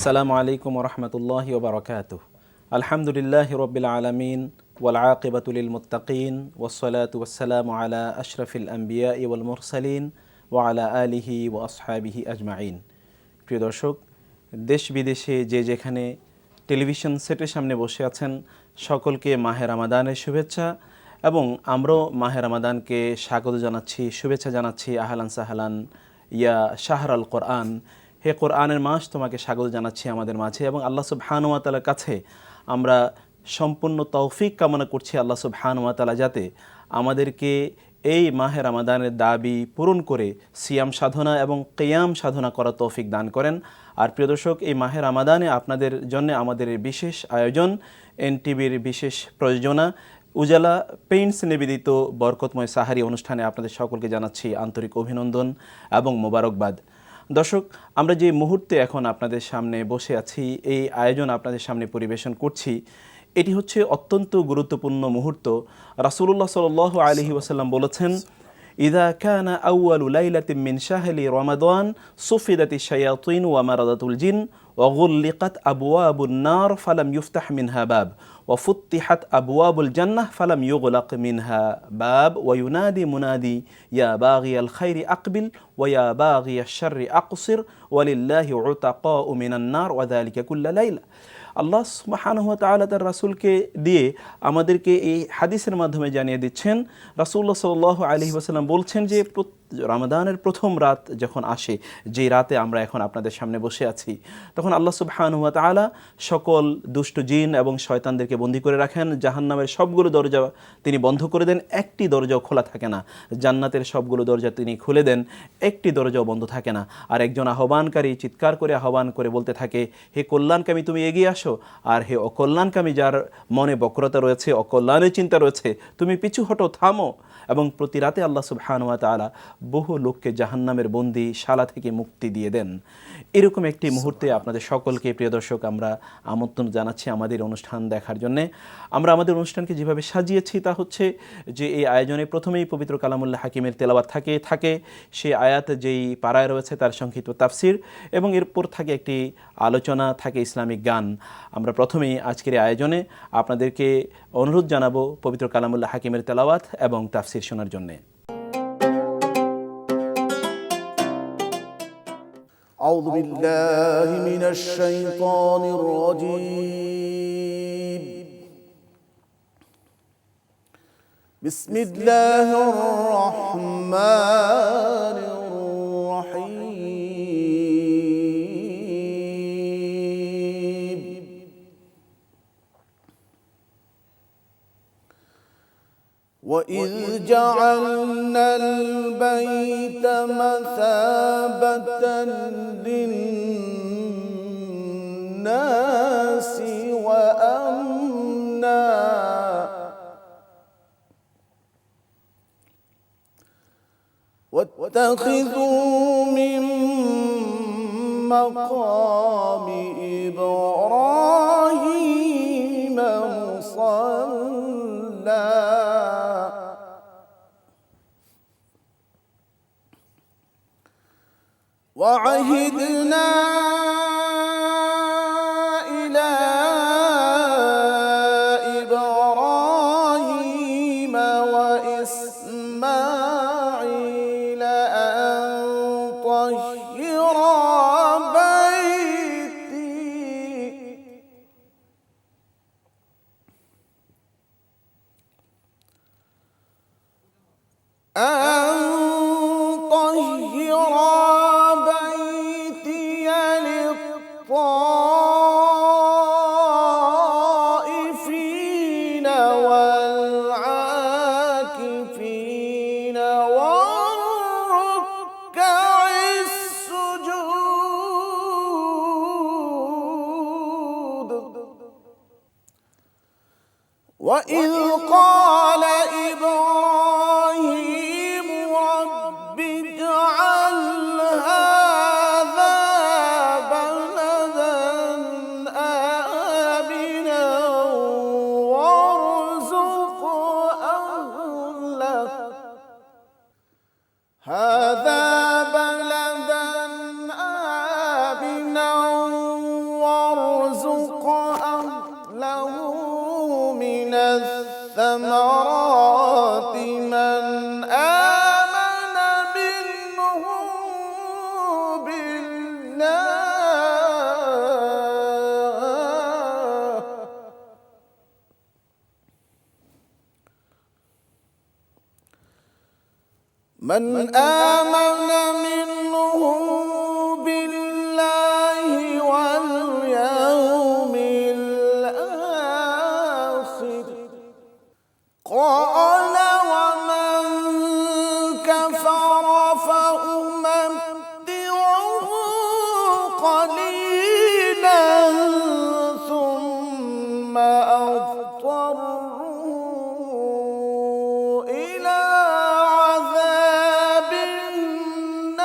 আসসালামু আলাইকুম ওরহমতুল্লাহি ওবরাকাতুহ। আলহামদুলিল্লাহি রব্বিল আলামিন ওয়াল আকিবাতু লিল মুত্তাকিন ওয়াসসালাতু ওয়াসসালামু আলা আশরাফিল আম্বিয়া ওয়াল মুরসালিন ওয়া আলা আলিহি ওয়া আসহাবিহি আজমাইন। প্রিয় দর্শক, দেশ বিদেশে যে যেখানে টেলিভিশন সেটের সামনে বসে আছেন সকলকে মাহে রমাদানের শুভেচ্ছা এবং আমরাও মাহে রমাদানকে স্বাগত জানাচ্ছি, শুভেচ্ছা জানাচ্ছি। আহলান সাহলান ইয়া শাহরাল কোরআন, হে কোরআনের মাস, তোমাকে স্বাগত জানাচ্ছি আমাদের মাঝে। এবং আল্লাহ সুবহানাহু ওয়া তাআলার কাছে আমরা সম্পূর্ণ তৌফিক কামনা করছি আল্লাহ সুবহানাহু ওয়া তাআলা যাতে আমাদেরকে এই মাহে রমাদানের দাবি পূরণ করে সিয়াম সাধনা এবং কিয়াম সাধনা করার তৌফিক দান করেন। আর প্রিয় দর্শক, এই মাহে রমাদানে আপনাদের জন্য আমাদের বিশেষ আয়োজন, এনটিভির বিশেষ প্রযোজনা উজালা পেইন্টস নিবেদিত বরকতময় সাহারি অনুষ্ঠানে আপনাদের সকলকে জানাচ্ছি আন্তরিক অভিনন্দন এবং মোবারকবাদ। দর্শক, আমরা যে মুহূর্তে এখন আপনাদের সামনে বসে আছি, এই আয়োজন আপনাদের সামনে পরিবেশন করছি, এটি হচ্ছে অত্যন্ত গুরুত্বপূর্ণ মুহূর্ত। রাসূলুল্লাহ সাল্লাল্লাহু আলাইহি ওয়াসাল্লাম বলেছেন, ইযা কানা আউয়ালু লাইলাতিন মিন শাহরি রমাদান সুফিদাতিশ শায়াতিন ওয়া মারাদাতুল জিন ওয়া গুল্লিকাত আবওয়াবুন নার ফালাম ইফতাহ মিনহা বাব ওয়া ফুতিহাত আবওয়াবুল জান্নাহ ফালাম ইউগলাক মিনহা বাব ওয়া ইউনাদি মুনাদি ইয়া বাগিয়াল খাইরি আকবিল ওয়া ইয়া বাগিয়াশ শাররি আকসির ওয়া লিল্লাহি উতাকাউ মিনান নার ওয়া যালিকা কুল্লা লাইলা। আল্লাহ সুবহানাহু ওয়া তাআলা তার রাসূলকে দিয়ে আমাদেরকে এই হাদিসের মাধ্যমে জানিয়ে দিচ্ছেন, রাসূলুল্লাহ সাল্লাল্লাহু আলাইহি ওয়াসাল্লাম বলছেন যে রমাদানের প্রথম রাত যখন আসে, যেই রাতে আমরা এখন আপনাদের সামনে বসে আছি, তখন আল্লাহ সুবহানাহু ওয়া তাআলা সকল দুষ্ট জিন এবং শয়তানদেরকে বন্দী করে রাখেন। জাহান্নামের সবগুলো দরজা তিনি বন্ধ করে দেন, একটি দরজাও খোলা থাকে না। জান্নাতের সবগুলো দরজা তিনি খুলে দেন, একটি দরজাও বন্ধ থাকে না। আর একজন আহ্বানকারী চিৎকার করে আহ্বান করে বলতে থাকে, হে কল্যাণকামী, তুমি এগিয়ে আসো। আর হে অকল্যাণকামী, যার মনে বক্রতা রয়েছে, অকল্যাণের চিন্তা রয়েছে, তুমি পিছু হটো, থামো। এবং প্রতি রাতে আল্লাহ সুবহানাহু ওয়া তাআলা বহু লোককে জাহান্নামের বন্দি শালা থেকে মুক্তি দিয়ে দেন। এরকম একটি মুহূর্তে আপনাদের সকলকে, প্রিয় দর্শক, আমরা আমন্ত্রণ জানাচ্ছি আমাদের অনুষ্ঠান দেখার জন্যে। আমরা আমাদের অনুষ্ঠানকে যেভাবে সাজিয়েছি তা হচ্ছে যে এই আয়োজনে প্রথমেই পবিত্র কালামুল্লাহ হাকিমের তেলাওয়াত থাকে, সেই আয়াত যেই পারায় রয়েছে তার সংক্ষিপ্ত তাফসির, এবং এরপর থাকে একটি আলোচনা, থাকে ইসলামিক গান। আমরা প্রথমেই আজকের এই আয়োজনে আপনাদেরকে অনুরোধ জানাবো পবিত্র কালামুল্লাহ হাকিমের তেলাওয়াত এবং তাফসির শোনার জন্যে। أعوذ بالله من الشيطان الرجيم. بسم الله الرحمن الرحيم. وإذ جعلنا البيت مثابة للناس وأمنا واتخذوا من مقام إبراهيم مصلى وعهدنا إلى إبراهيم وإسماعيل أن طهرا بيتي للطائفين والعاكفين والركع السجود. وإذ قال إبراهيم رب اجعل هذا بلدا آمنا وارزق أهله هذا بلدا آمنا من آمن منهم بالله واليوم الآخر قال ومن كفر فأمتعه قليلا ثم أضطره إلى عذاب النار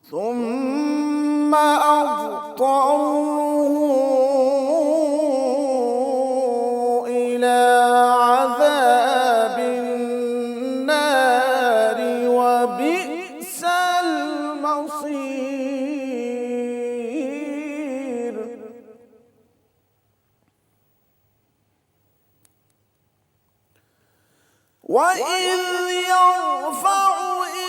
ثم أضطره إلى عذاب النار وبئس المصير وإذ يرفع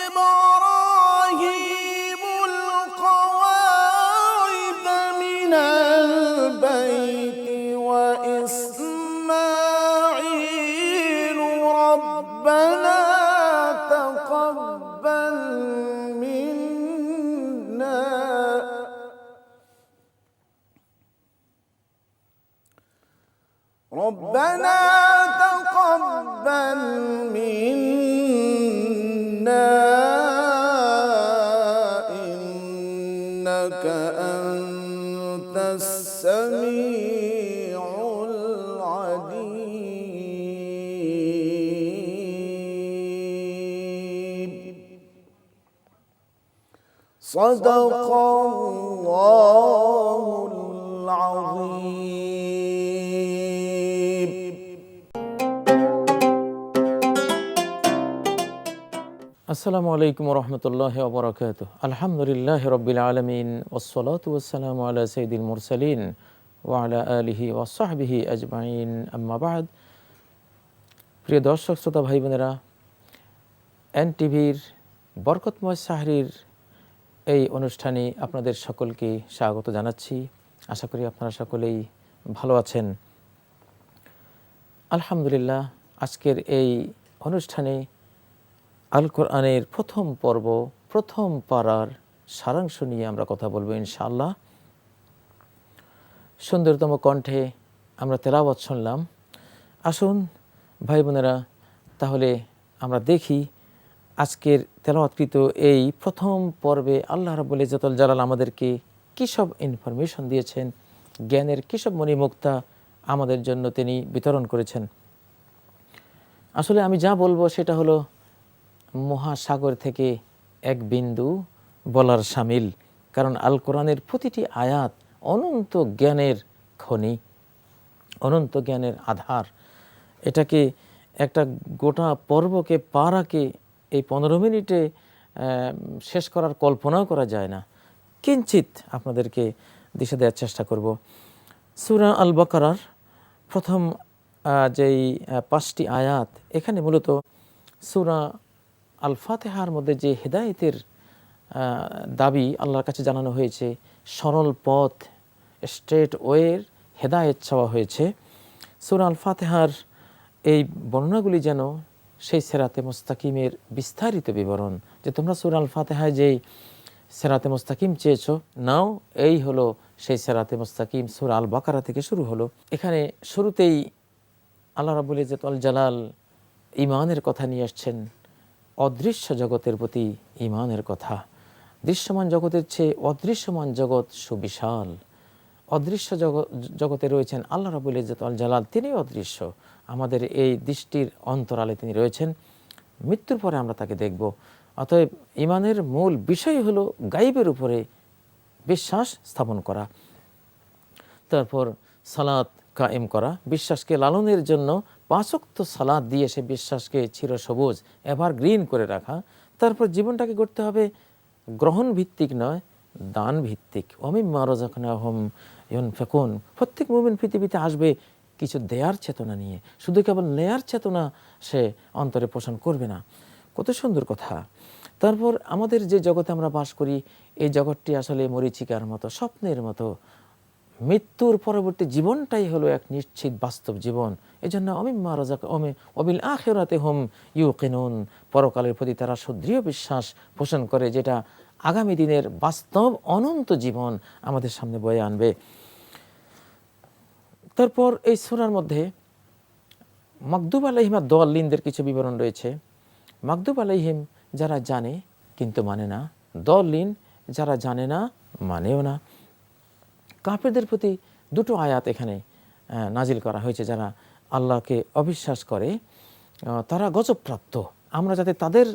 إبراهيم القواعد من البيت وإسماعيل ربنا تقبل منا ربنا تقبل منا إنك أنت السميع العليم صدق الله العظيم আসসালামু আলাইকুম রহমতুল্লাহি ওয়া বারাকাতুহু আলহামদুলিল্লাহি রাব্বিল আলামিন ওয়াসসালাতু ওয়াসসালামু আলা সাইয়্যিদিল মুরসালিন ওয়া আলা আলিহি ওয়া সাহবিহি আজমাইন আম্মা বা'দ। প্রিয় দর্শক শ্রোতা ভাই বোনেরা, এনটিভির বরকতময় সাহরির এই অনুষ্ঠানে আপনাদের সকলকে স্বাগত জানাচ্ছি। আশা করি আপনারা সকলেই ভালো আছেন। আলহামদুলিল্লাহ, আজকের এই অনুষ্ঠানে আল কোরআনের প্রথম পর্ব, প্রথম পারার সারাংশ নিয়ে আমরা কথা বলবো ইনশাআল্লাহ। সুন্দরতম কণ্ঠে আমরা তেলাওয়াত শুনলাম। আসুন ভাই বোনেরা, তাহলে আমরা দেখি আজকের তেলাওয়াতকৃত এই প্রথম পর্বে আল্লাহ রাব্বুল ইজ্জতুল জালাল আমাদেরকে কী সব ইনফরমেশন দিয়েছেন, জ্ঞানের কী সব মণিমুক্তা আমাদের জন্য তিনি বিতরণ করেছেন। আসলে আমি যা বলবো সেটা হলো মহাসাগর থেকে এক বিন্দু বলার শামিল, কারণ আল কোরআনের প্রতিটি আয়াত অনন্ত জ্ঞানের খনি, অনন্ত জ্ঞানের আধার। এটাকে একটা গোটা পর্বকে পারাকে এই 15 মিনিটে শেষ করার কল্পনাও করা যায় না। কিঞ্চিত আপনাদেরকে দিশা দেওয়ার চেষ্টা করব। সূরা আল বাকারার প্রথম যেই 5টি আয়াত, এখানে মূলত সূরা আল ফাতিহার মধ্যে যে হেদায়েতের দাবি আল্লাহর কাছে জানানো হয়েছে, সরল পথ, স্ট্রেট ওয়ের হেদায়েত চাওয়া হয়েছে। সূরা আল ফাতিহার এই বর্ণনাগুলি যেন সেই সিরাতে মুস্তাকিমের বিস্তারিত বিবরণ, যে তোমরা সূরা আল ফাতিহায় যেই সিরাতে মুস্তাকিম চেয়েছো, নাও এই হলো সেই সিরাতে মুস্তাকিম। সূরা আল বাকারা থেকে শুরু হলো। এখানে শুরুতেই আল্লাহ রাব্বুল ইজ্জতুল জালাল ঈমানের কথা নিয়ে আসছেন, অদৃশ্য জগতের প্রতি ঈমানের কথা। দৃশ্যমান জগতের চেয়ে অদৃশ্যমান জগৎ সুবিশাল। অদৃশ্য জগতে রয়েছেন আল্লাহ রাব্বুল ইজ্জতুল জালাল, তিনি অদৃশ্য। আমাদের এই দৃষ্টির অন্তরালে তিনি রয়েছেন। মৃত্যুর পরে আমরা তাকে দেখব। অতএব ঈমানের মূল বিষয় হলো গায়বের উপরে বিশ্বাস স্থাপন করা, তারপর সালাত কায়েম করা, বিশ্বাসকে লালনের জন্য 5 ওয়াক্ত সালাত দিয়ে সে বিশ্বাসকে চিরসবুজ এভারগ্রিন করে রাখা। তারপর জীবনটাকে গড়তে হবে গ্রহণ ভিত্তিক নয়, দান ভিত্তিক। ওমিম্মা রাযাকনাহুম ইউনফিকুন। প্রত্যেক মুমিন পৃথিবীতে আসবে কিছু দেয়ার চেতনা নিয়ে, শুধু কেবল নেয়ার চেতনা সে অন্তরে পোষণ করবে না। কত সুন্দর কথা। তারপর আমাদের যে জগতে আমরা বাস করি, এই জগৎটি আসলে মরীচিকার মতো, স্বপ্নের মতো। মৃত্যুর পরবর্তী জীবনটাই হলো এক নিশ্চিত বাস্তব জীবন। এই জন্য অমিম্মা রাযাক ওয়াবিল আখিরাতি হুম ইউকিনুন, পরকালের প্রতি তারা সুদৃঢ় বিশ্বাস পোষণ করে, যেটা আগামী দিনের বাস্তব অনন্ত জীবন আমাদের সামনে বয়ে আনবে। তারপর এই সূরার মধ্যে মাগদুব আলাইহিম আদ-দাল্লিনদের কিছু বিবরণ রয়েছে। মাগদুব আলাইহিম যারা জানে কিন্তু মানে না, দাল্লিন যারা জানে না মানেও না। কাফেরদের প্রতি দুটো আয়াত এখানে নাজিল করা হয়েছে। যারা আল্লাহকে অবিশ্বাস করে তারা গজবপ্রাপ্ত। আমরা যাতে তাদের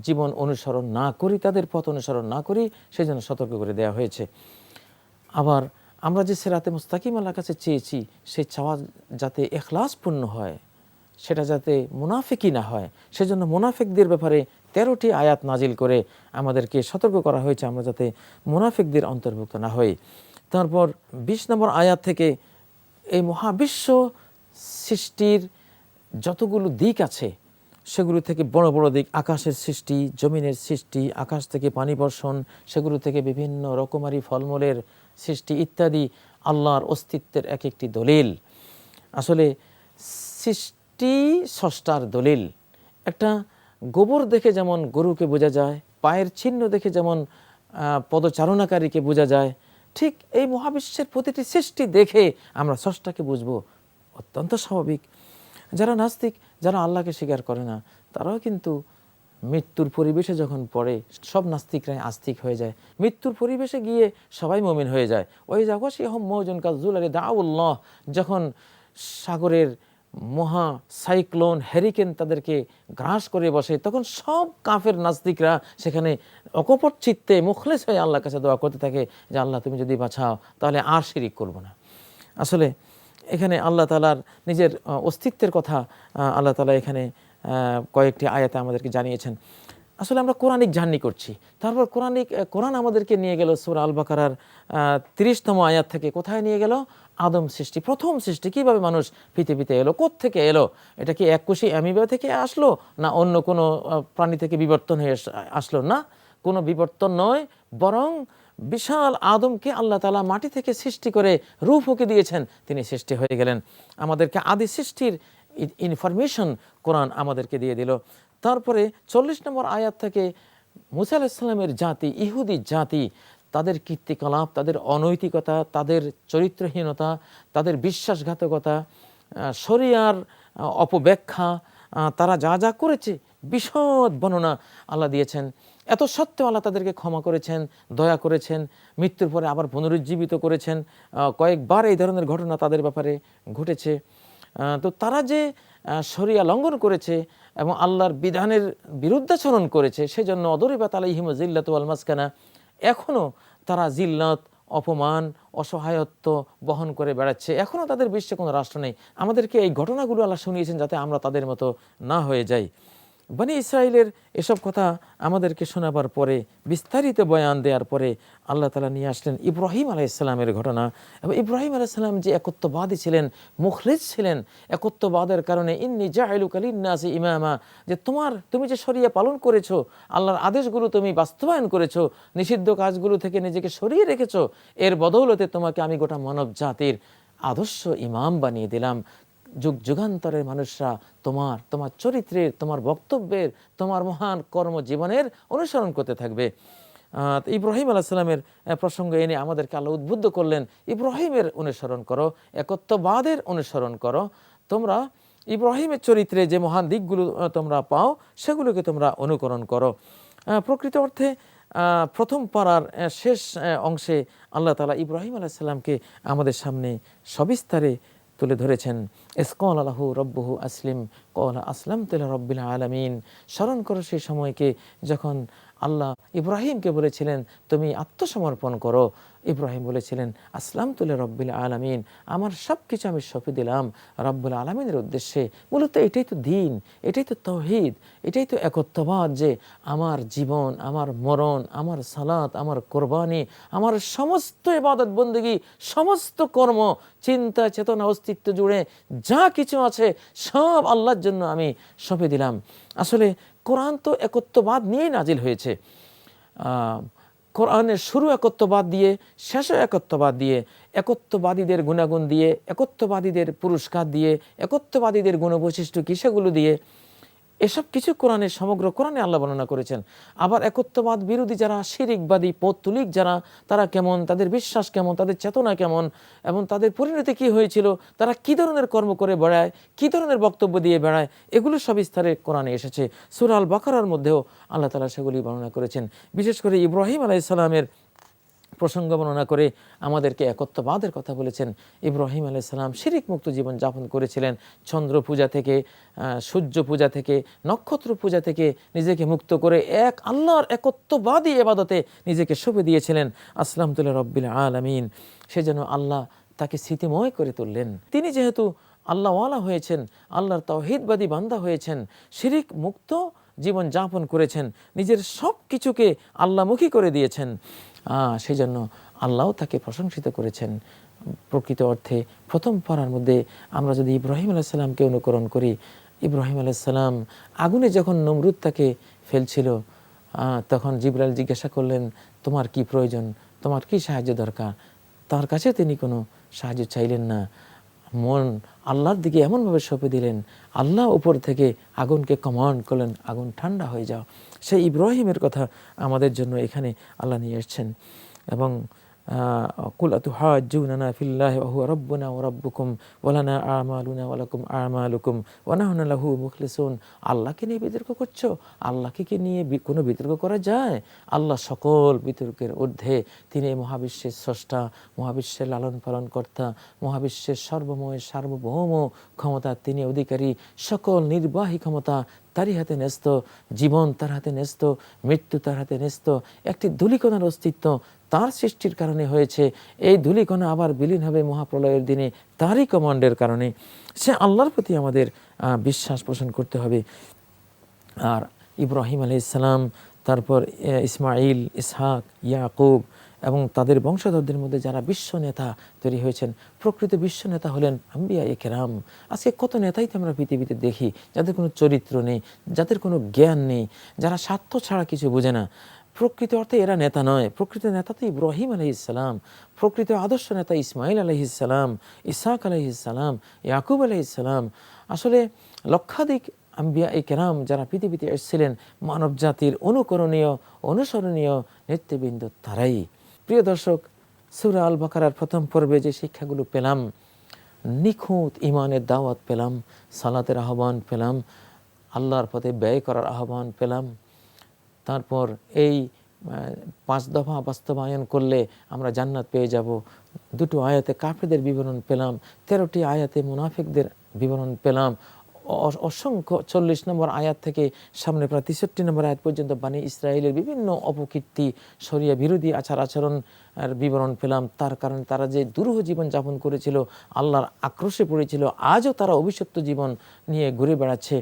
জীবন অনুসরণ না করি, তাদের পথ অনুসরণ না করি, সেই জন্য সতর্ক করে দেওয়া হয়েছে। আবার আমরা যে সিরাতে মুস্তাকিম আল্লাহর কাছে চেয়েছি, সেই চাওয়া যাতে ইখলাসপূর্ণ হয়, সেটা যাতে মুনাফিকি না হয়, সেজন্য মুনাফিকদের ব্যাপারে 13টি আয়াত নাজিল করে আমাদেরকে সতর্ক করা হয়েছে, আমরা যাতে মুনাফিকদের অন্তর্ভুক্ত না হই। তারপর 20 নম্বর আয়াত থেকে এই মহাবিশ্ব সৃষ্টির যতগুলো দিক আছে সেগুলো থেকে বড় বড় দিক, আকাশের সৃষ্টি, জমিনের সৃষ্টি, আকাশ থেকে পানি বর্ষণ, সেগুলো থেকে বিভিন্ন রকমারি ফলমূলের সৃষ্টি ইত্যাদি আল্লাহর অস্তিত্বের এক একটি দলিল। আসলে সৃষ্টি স্রষ্টার দলিল। একটা গোবর দেখে যেমন গরুকে বোঝা যায়, পায়ের চিহ্ন দেখে যেমন পদচারণাকারীকে বোঝা যায়, ঠিক এই মহাবিশ্বের প্রতিটি সৃষ্টি দেখে আমরা স্রষ্টাকে বুঝবো। অত্যন্ত স্বাভাবিক। যারা নাস্তিক, যারা আল্লাহকে স্বীকার করে না, তারাও কিন্তু মৃত্যুর পরিবেশে যখন পড়ে, সব নাস্তিকরাই আস্তিক হয়ে যায়। মৃত্যুর পরিবেশে গিয়ে সবাই মুমিন হয়ে যায়। ওই যাগশিহুম মাউজুন কাযুলালি দাউল্লাহ, যখন সাগরের মহা সাইক্লোন হ্যারিকেন তাদেরকে গ্রাস করে বসে, তখন সব কাফের নাস্তিকরা সেখানে অকপট চিত্তে মুখলেস হয়ে আল্লাহর কাছে দোয়া করতে থাকে যে আল্লাহ তুমি যদি বাঁচাও তাহলে আর শিরিক করব না। আসলে এখানে আল্লাহ তাআলার নিজের অস্তিত্বের কথা আল্লাহ তাআলা এখানে কয়েকটি আয়াতে আমাদেরকে জানিয়েছেন। আসলে আমরা কোরআনিক জার্নি করছি, তারপর কোরআন আমাদেরকে নিয়ে গেল সূরা আল বাকারার 30তম আয়াত থেকে। কোথায় নিয়ে গেল? আদম সৃষ্টি, প্রথম সৃষ্টি। কিভাবে মানুষ পৃথিবীতে এলো, কোত্থেকে এলো? এটা কি এককোষী অ্যামিবা থেকে আসলো, না অন্য কোনো প্রাণী থেকে বিবর্তন হয়ে আসলো? না, কোনো বিবর্তন নয়, বরং বিশাল আদমকে আল্লাহ তাআলা মাটি থেকে সৃষ্টি করে রূহ ফুঁকে দিয়েছেন, তিনি সৃষ্টি হয়ে গেলেন। আমাদেরকে আদি সৃষ্টির ইনফরমেশন কোরআন আমাদেরকে দিয়ে দিল। তারপরে 40 নম্বর আয়াত থেকে মুসা আলাইহিস সালামের জাতি, ইহুদি জাতি, তাদের কীর্তিকলাপ, তাদের অনৈতিকতা, তাদের চরিত্রহীনতা, তাদের বিশ্বাসঘাতকতা, শরিয়ার অপব্যাখ্যা, তারা যা যা করেছে বিশদ বর্ণনা আল্লাহ দিয়েছেন। এত সত্ত্বেও আল্লাহ তাদেরকে ক্ষমা করেছেন, দয়া করেছেন, মৃত্যুর পরে আবার পুনরুজ্জীবিত করেছেন। কয়েকবার এই ধরনের ঘটনা তাদের ব্যাপারে ঘটেছে। তো তারা যে শরিয়া লঙ্ঘন করেছে এবং আল্লাহর বিধানের বিরুদ্ধাচরণ করেছে, সেজন্য অদরিবাত আলাইহিম জিল্লাতু ওয়াল মাসকানা, এখনও তারা জিল্লাত, অপমান, অসহায়ত্ব বহন করে বেড়াচ্ছে। এখনও তাদের বিশ্বে কোনো রাষ্ট্র নেই। আমাদেরকে এই ঘটনাগুলো আল্লাহ শুনিয়েছেন যাতে আমরা তাদের মতো না হয়ে যাই। বনি ইসরাইলের এসব কথা আমাদেরকে শোনাবার পরে, বিস্তারিত বয়ান দেওয়ার পরে আল্লাহ তাআলা নিয়ে আসলেন ইব্রাহিম আলাইহিস সালামের ঘটনা। এবং ইব্রাহিম আলাইহিস সালাম যে একত্ববাদী ছিলেন, মুখলিস ছিলেন, একত্ববাদের কারণে ইন্নী জাইলুকা লিন-নাসি ইমামা, যে তুমি যে শরিয়া পালন করেছো, আল্লাহর আদেশগুলো তুমি বাস্তবায়ন করেছো, নিষিদ্ধ কাজগুলো থেকে নিজেকে সরিয়ে রেখেছো, এর বদৌলতে তোমাকে আমি গোটা মানব জাতির আদর্শ ইমাম বানিয়ে দিলাম। যুগ যুগান্তরের মানুষরা তোমার চরিত্রের, তোমার বক্তব্যের, তোমার মহান কর্মজীবনের অনুসরণ করতে থাকবে। ইব্রাহিম আলাইহিস সালামের প্রসঙ্গ এনে আমাদেরকে আল্লাহ উদ্বুদ্ধ করলেন, ইব্রাহিমের অনুসরণ করো, একত্ববাদের অনুসরণ করো। তোমরা ইব্রাহিমের চরিত্রে যে মহান দিকগুলো তোমরা পাও, সেগুলোকে তোমরা অনুকরণ করো। প্রকৃত অর্থে প্রথম পারার শেষ অংশে আল্লাহ তাআলা ইব্রাহিম আলাইহিস সালামকে আমাদের সামনে সবিস্তারে তুলে ধরেছেন। ইসকাল আলাহু রব্বুহু আসলিম ক্বালা আসলামতু লিরাব্বিল আলামিন। স্মরণ করো সেই সময়কে যখন আল্লাহ ইব্রাহিমকে বলেছিলেন তুমি আত্মসমর্পণ করো। ইব্রাহিম বলেছিলেন আসলামতু লিরাব্বিল আলামিন, আমার সব কিছু আমি সঁপে দিলাম রব্বুল আলামিনের উদ্দেশ্যে। মূলত এটাই তো দ্বীন, এটাই তো তাওহীদ, এটাই তো একত্ববাদ, যে আমার জীবন, আমার মরণ, আমার সালাত, আমার কোরবানি, আমার সমস্ত ইবাদত বন্দেগী, সমস্ত কর্ম, চিন্তা, চেতনা, অস্তিত্ব জুড়ে যা কিছু আছে সব আল্লাহর জন্য আমি সঁপে দিলাম। আসলে কোরআন তো একত্ববাদ নিয়েই নাজিল হয়েছে। কোরআনের শুরু একত্ববাদ দিয়ে, শেষও একত্ববাদ দিয়ে, একত্ববাদীদের গুণাগুণ দিয়ে, একত্ববাদীদের পুরস্কার দিয়ে, একত্ববাদীদের গুণবৈশিষ্ট্য কি সেগুলো দিয়ে, এসব কিছু কোরআনের সমগ্র কোরআনে আল্লাহ বর্ণনা করেছেন। আবার একত্ববাদ বিরোধী যারা, শিরিকবাদী, পৌত্তলিক যারা, তারা কেমন, তাদের বিশ্বাস কেমন, তাদের চেতনা কেমন এবং তাদের পরিণতি কি হয়েছিল, তারা কি ধরনের কর্ম করে বেড়ায়, কি ধরনের বক্তব্য দিয়ে বেড়ায়, এগুলো সবিস্তারে কোরআনে এসেছে। সূরা আল বাকারার মধ্যেও আল্লাহ তাআলা সেগুলি বর্ণনা করেছেন। বিশেষ করে ইব্রাহিম আলাইহিস সালামের প্রসঙ্গ বর্ণনা করে আমাদেরকে একত্ববাদের কথা বলেছেন। ইব্রাহিম আলাইহিস সালাম শিরিক মুক্ত জীবন যাপন করেছিলেন। চন্দ্র পূজা থেকে, সূর্য পূজা থেকে, নক্ষত্র পূজা থেকে নিজেকে মুক্ত করে এক আল্লাহর একত্ববাদী ইবাদতে নিজেকে সঁপে দিয়েছিলেন। আসলামতু লিরাব্বিল আলামিন। সেজন্য আল্লাহ তাকে স্মৃতিময় করে তুললেন। তিনি যেহেতু আল্লাহওয়ালা হয়েছেন, আল্লাহর তাওহীদবাদী বান্দা হয়েছেন, শিরিক মুক্ত জীবন যাপন করেছেন, নিজের সব কিছুকে আল্লাহমুখী করে দিয়েছেন, সেই জন্য আল্লাহও তাকে প্রশংসিত করেছেন। প্রকৃত অর্থে প্রথম পারার মধ্যে আমরা যদি ইব্রাহিম আলাইহিস সালামকে অনুকরণ করি, ইব্রাহিম আলাইহিস সালাম আগুনে যখন নমরুদ তাকে ফেলছিল, তখন জিবরাইল জিজ্ঞাসা করলেন, তোমার কি প্রয়োজন, তোমার কি সাহায্য দরকার? তার কাছে তিনি কোনো সাহায্য চাইলেন না, মন আল্লাহর দিকে এমনভাবে সঁপে দিলেন, আল্লাহ উপর থেকে আগুনকে কমান্ড করলেন, আগুন ঠান্ডা হয়ে যাও। সেই ইব্রাহিমের কথা আমাদের জন্য এখানে আল্লাহ নিয়ে এসেছেন। এবং কুল আতুহাজ্জুনানা ফিল্লাহি ওয়া হুয়া রাব্বুনা ওয়া রাব্বুকুম ওয়া লানা আমালুনা ওয়া লাকুম আমালুকুম ওয়া নাহনু লাহু মুখলিসুন। আল্লাহকে নিয়ে বিতর্ক করছো? আল্লাহকে কি নিয়ে কোনো বিতর্ক করা যায়? আল্লাহ সকল বিতর্কের ঊর্ধ্বে। তিনি এই মহাবিশ্বের স্রষ্টা, মহাবিশ্বের লালন পালন কর্তা, মহাবিশ্বের সর্বময় সার্বভৌম ক্ষমতা তিনি অধিকারী। সকল নির্বাহী ক্ষমতা তারই হাতে ন্যস্ত, জীবন তার হাতে ন্যস্ত, মৃত্যু তার হাতে ন্যস্ত। একটি ধূলিকণার অস্তিত্ব তার সৃষ্টির কারণে হয়েছে, এই ধূলিকণা আবার বিলীন হবে মহাপ্রলয়ের দিনে তারই কমান্ডের কারণে। সে আল্লাহর প্রতি আমাদের বিশ্বাস পোষণ করতে হবে। আর ইব্রাহিম আলাইহিস সালাম, তারপর ইসমাইল, ইসহাক, ইয়াকুব এবং তাদের বংশধরদের মধ্যে যারা বিশ্ব নেতা তৈরি হয়েছেন, প্রকৃত বিশ্ব নেতা হলেন আম্বিয়া কেরাম। আজকে কত নেতাই তো আমরা পৃথিবীতে দেখি যাদের কোনো চরিত্র নেই, যাদের কোনো জ্ঞান নেই, যারা স্বার্থ ছাড়া কিছু বোঝে না। প্রকৃত অর্থে এরা নেতা নয়। প্রকৃত নেতা তো ইব্রাহিম আলাইহিস সালাম, প্রকৃত আদর্শ নেতা ইসমাইল আলাইহিস সালাম, ইসহাক আলাইহিস সালাম, ইয়াকুব আলাইহিস সালাম। আসলে লক্ষাধিক আম্বিয়া কেরাম যারা পৃথিবীতে এসেছিলেন, মানব জাতির অনুকরণীয়, অনুসরণীয় নেতৃবৃন্দ তারাই। প্রিয় দর্শক, সূরা আল বাকারার প্রথম পর্বে যে শিক্ষাগুলো পেলাম, নিখুঁত ঈমানের দাওয়াত পেলাম, সালাতের আহ্বান পেলাম, আল্লাহর পথে ব্যয় করার আহ্বান পেলাম, তারপর এই 5 দফা বাস্তবায়ন করলে আমরা জান্নাত পেয়ে যাব। 2টো আয়াতে কাফেরদের বিবরণ পেলাম, 13টি আয়াতে মুনাফিকদের বিবরণ পেলাম, অসংখ্য 40 নম্বর আয়াত থেকে সামনে প্রায় 63 নম্বর আয়াত পর্যন্ত বানি ইসরায়েলের বিভিন্ন অপকীর্তি, শরিয়া বিরোধী আচার আচরণ বিবরণ পেলাম। তার কারণে তারা যে দুরূহ জীবন যাপন করেছিল, আল্লাহর আক্রোশে পড়েছিল, আজও তারা অভিশপ্ত জীবন নিয়ে ঘুরে বেড়াচ্ছে।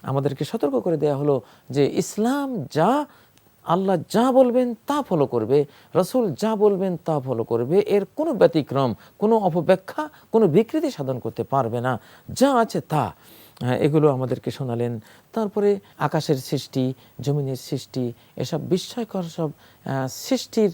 আমাদেরকে সতর্ক করে দেওয়া হলো যে ইসলাম যা, আল্লাহ যা বলবেন তা ফলো করবে, রাসূল যা বলবেন তা ফলো করবে, এর কোনো ব্যতিক্রম, কোনো অপব্যাখ্যা, কোনো বিকৃতি সাধন করতে পারবে না, যা আছে তা। এগুলো আমাদেরকে শোনালেন। তারপরে আকাশের সৃষ্টি, জমিনের সৃষ্টি, এসব বিস্ময়কর সব সৃষ্টির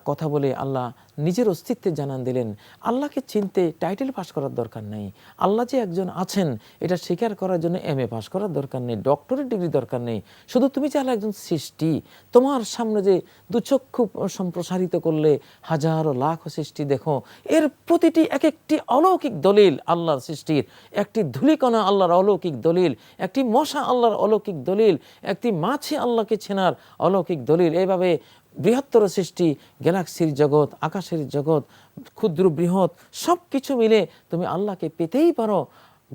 কথা বলে আল্লাহ নিজের অস্তিত্বে জানান দিলেন। আল্লাহকে চিনতে টাইটেল পাস করার দরকার নেই। আল্লাহ যে একজন আছেন এটা স্বীকার করার জন্য MA পাস করার দরকার নেই, ডক্টরেট ডিগ্রি দরকার নেই। শুধু তুমি যে আল্লাহ একজন সৃষ্টি, তোমার সামনে যে দুচক্ষু সম্প্রসারিত করলে হাজারো লাখ সৃষ্টি দেখো, এর প্রতিটি এক একটি অলৌকিক দলিল আল্লাহর সৃষ্টির। একটি ধূলিকণা আল্লাহর অলৌকিক দলিল, একটি মশা আল্লাহর অলৌকিক দলিল, একটি মাছি আল্লাহকে চেনার অলৌকিক দলিল। এইভাবে বৃহত্তর সৃষ্টি, গ্যালাক্সির জগৎ, আকাশের জগৎ, ক্ষুদ্র বৃহৎ সব কিছু মিলে তুমি আল্লাহকে পেতেই পারো।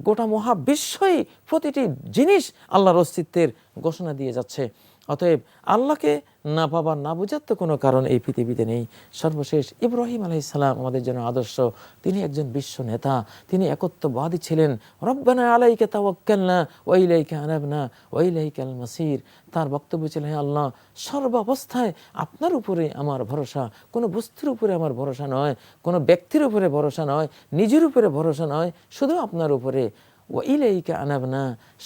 গোটা মহাবিশ্বই প্রতিটি জিনিস আল্লাহর অস্তিত্বের ঘোষণা দিয়ে যাচ্ছে। অতএব আল্লাহকে না পাবার, না বোঝার তো কোনো কারণ এই পৃথিবীতে নেই। সর্বশেষ ইব্রাহিম আলাইহিস সালাম আমাদের জন্য আদর্শ। তিনি একজন বিশ্ব নেতা, তিনি একত্ববাদী ছিলেন। রব্বানা আলাইকা তাওয়াক্কালনা ওয়া ইলাইকা আনাবনা ওয়া ইলাইকাল মাসির। তার বক্তব্য ছিল, হে আল্লাহ, সর্বাবস্থায় আপনার উপরে আমার ভরসা, কোনো বস্তুর উপরে আমার ভরসা নয়, কোনো ব্যক্তির উপরে ভরসা নয়, নিজের উপরে ভরসা নয়, শুধু আপনার উপরে। ওয়া ইলাইকা আনাবনা,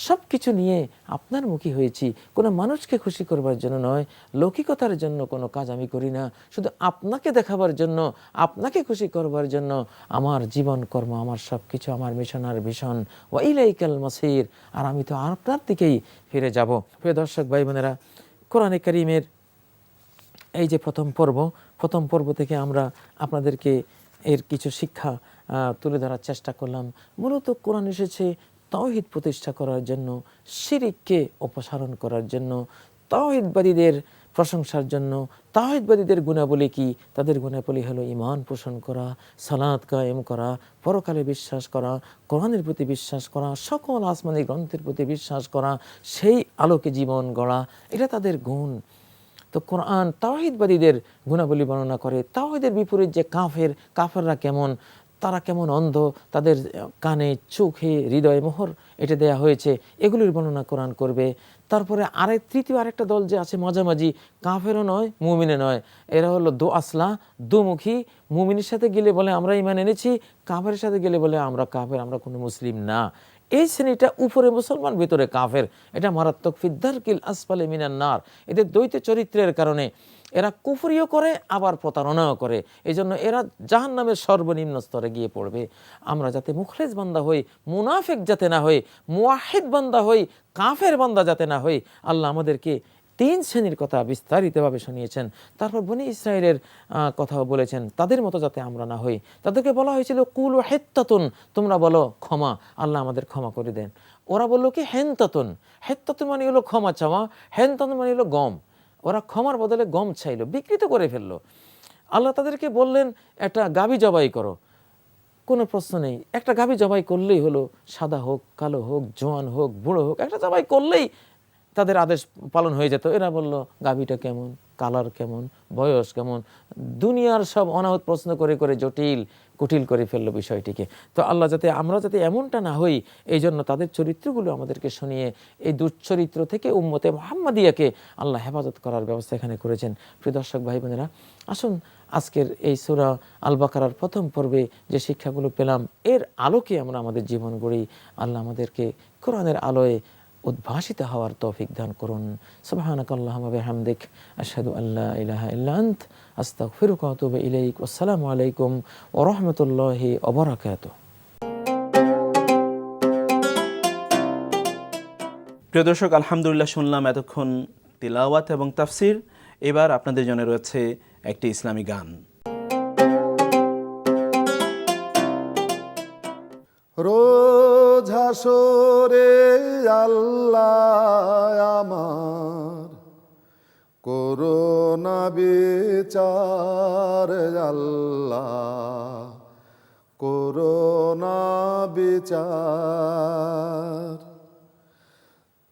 সব কিছু নিয়ে আপনার মুখী হয়েছি। কোনো মানুষকে খুশি করবার জন্য নয়, লৌকিকতার জন্য কোনো কাজ আমি করি না, শুধু আপনাকে দেখাবার জন্য, আপনাকে খুশি করবার জন্য আমার জীবন কর্ম, আমার সব কিছু, আমার মিশন আর ভিশন। ওয়া ইলাইকাল মাসির, আর আমি তো আপনার দিকেই ফিরে যাব। প্রিয় দর্শক ভাই বোনেরা, কোরআনে কারীমের এই যে প্রথম পর্ব থেকে আমরা আপনাদেরকে এর কিছু শিক্ষা তুলে ধরার চেষ্টা করলাম। মূলত কোরআন এসেছে তাওহীদ প্রতিষ্ঠা করার জন্য, শিরিককে অপসারণ করার জন্য, তাওহীদবাদীদের প্রশংসার জন্য। তাওহীদবাদীদের গুণাবলী কি? তাদের গুণাবলী হলো ঈমান পোষণ করা, সালাত কায়েম করা, পরকালে বিশ্বাস করা, কোরআনের প্রতি বিশ্বাস করা, সকল আসমানি গ্রন্থের প্রতি বিশ্বাস করা, সেই আলোকে জীবন গড়া, এটা তাদের গুণ। তো কোরআন তাওহীদবাদীদের গুণাবলী বর্ণনা করে। তাওহীদের বিপরীত যে কাফেররা কেমন, তারা কেমন অন্ধ, তাদের কানে, চোখে, হৃদয়ে মোহর এটা দেয়া হয়েছে, এগুলির বর্ণনা কোরআন করবে। তারপরে তৃতীয় আরেকটা দল যে আছে মাঝামাঝি, কাফেরও নয় মুমিনে নয়, এরা হলো দো আসলা, দুমুখী। মুমিনের সাথে গেলে বলে আমরা ঈমান এনেছি, কাফেরের সাথে গেলে বলে আমরা কাফের, আমরা কোনো মুসলিম না। এই শ্রেণীটা উপরে মুসলমান, ভিতরে কাফের। এটা মারাত্মক, ফিদ্দারকিল আসফালে মিনান নার। এদের দ্বৈত চরিত্রের কারণে এরা কুফরিও করে, আবার প্রতারণাও করে। এই জন্য এরা জাহান্নামের সর্বনিম্ন স্তরে গিয়ে পড়বে। আমরা যাতে মুখলেস বান্দা হই, মুনাফিক যাতে না হই, মুওয়াহিদ বান্দা হই, কাফের বান্দা যাতে না হই, আল্লাহ আমাদেরকে 3 শ্রেণীর কথা বিস্তারিতভাবে শুনিয়েছেন। তারপর বনি ইসরায়েলের কথাও বলেছেন, তাদের মতো যাতে আমরা না হই। তাদেরকে বলা হয়েছিল কুলু হেত্তাতুন, তোমরা বলো ক্ষমা, আল্লাহ আমাদের ক্ষমা করে দেন। ওরা বললো কি হেনতাতুন, হেত্তাতুন মানে হলো ক্ষমা চাওয়া, হেনতাতুন মানে হলো গম। ওরা ক্ষমার বদলে গম চাইলো, বিকৃত করে ফেললো। আল্লাহ তাদেরকে বললেন একটা গাভী জবাই করো, কোনো প্রশ্ন নেই, একটা গাভী জবাই করলেই হলো, সাদা হোক, কালো হোক, জোয়ান হোক, বুড়ো হোক, একটা জবাই করলেই তাদের আদেশ পালন হয়ে যেত। এরা বলল গাভীটা কেমন, কালার কেমন, বয়স কেমন, দুনিয়ার সব অনাহত প্রশ্ন করে করে কুটিল করে ফেললো বিষয়টিকে। তো আল্লাহ আমরা যাতে এমনটা না হই, এই জন্য তাদের চরিত্রগুলো আমাদেরকে শুনিয়ে এই দুশ্চরিত্র থেকে উম্মতে মুহাম্মাদিয়াকে আল্লাহ হেফাজত করার ব্যবস্থা এখানে করেছেন। প্রিয় দর্শক ভাই বোনেরা, আসুন আজকের এই সূরা আল বাকারার প্রথম পর্বে যে শিক্ষাগুলো পেলাম, এর আলোকে আমরা আমাদের জীবন গড়ি। আল্লাহ আমাদেরকে কোরআনের আলোয় উদ্ভাসিত হওয়ার তৌফিক দান করুন। সুবহানাকাল্লাহুম্মা ওয়া বিহামদিক, আশহাদু আল্লা ইলাহা ইল্লা আনত, আস্তাগফিরুকা ওয়া আতুবু ইলাইক। আসসালামু আলাইকুম ওয়া রাহমাতুল্লাহি ওয়া বারাকাতুহু। প্রিয় দর্শক, আলহামদুলিল্লাহ শুনলাম এতক্ষণ তিলাওয়াত এবং তাফসির। এবার আপনাদের জন্য রয়েছে একটি ইসলামী গান। রোজ হাসরে আল্লাহ আমার করোনা বিচার, আল্লাহ করোনা বিচার।